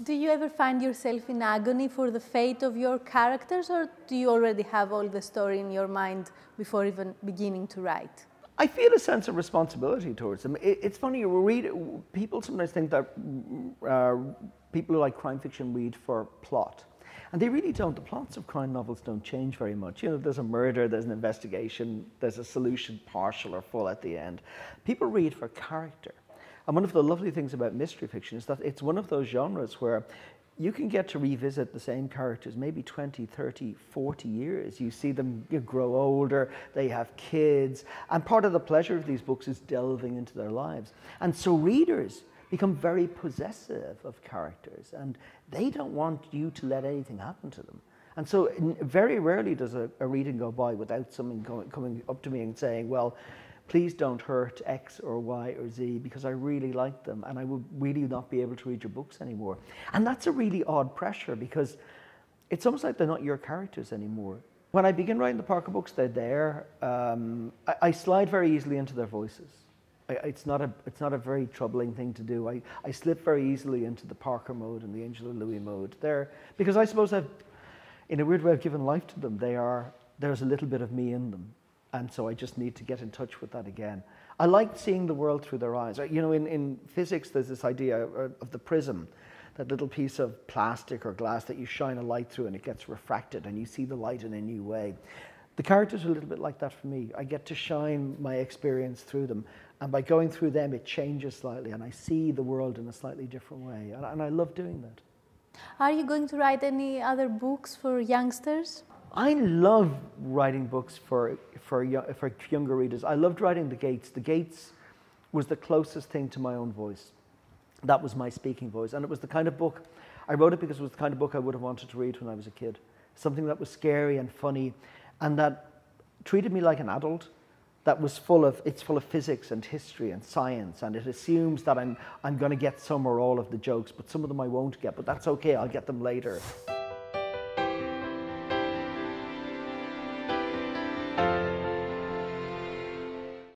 Do you ever find yourself in agony for the fate of your characters, or do you already have all the story in your mind before even beginning to write? I feel a sense of responsibility towards them. It's funny, people sometimes think that people who like crime fiction read for plot. And they really don't. The plots of crime novels don't change very much. You know, there's a murder, there's an investigation, there's a solution, partial or full at the end. People read for character. And one of the lovely things about mystery fiction is that it's one of those genres where you can get to revisit the same characters maybe 20, 30, 40 years. You see them grow older, they have kids, and part of the pleasure of these books is delving into their lives. And so readers become very possessive of characters, and they don't want you to let anything happen to them. And so very rarely does a reading go by without someone coming up to me and saying, well, please don't hurt X or Y or Z because I really like them and I would really not be able to read your books anymore. And that's a really odd pressure because it's almost like they're not your characters anymore. When I begin writing the Parker books, they're there. I slide very easily into their voices. It's not a very troubling thing to do. I slip very easily into the Parker mode and the Angela Louis mode. Because I suppose in a weird way, I've given life to them. There's a little bit of me in them. And so I just need to get in touch with that again. I like seeing the world through their eyes. You know, in physics, there's this idea of the prism, that little piece of plastic or glass that you shine a light through and it gets refracted and you see the light in a new way. The characters are a little bit like that for me. I get to shine my experience through them. And by going through them, it changes slightly and I see the world in a slightly different way. And I love doing that. Are you going to write any other books for youngsters? I love writing books for younger readers. I loved writing The Gates. The Gates was the closest thing to my own voice. That was my speaking voice. And it was the kind of book, I wrote it because it was the kind of book I would have wanted to read when I was a kid. Something that was scary and funny and that treated me like an adult, that was full of physics and history and science, and it assumes that I'm going to get some or all of the jokes, but some of them I won't get, but that's okay, I'll get them later.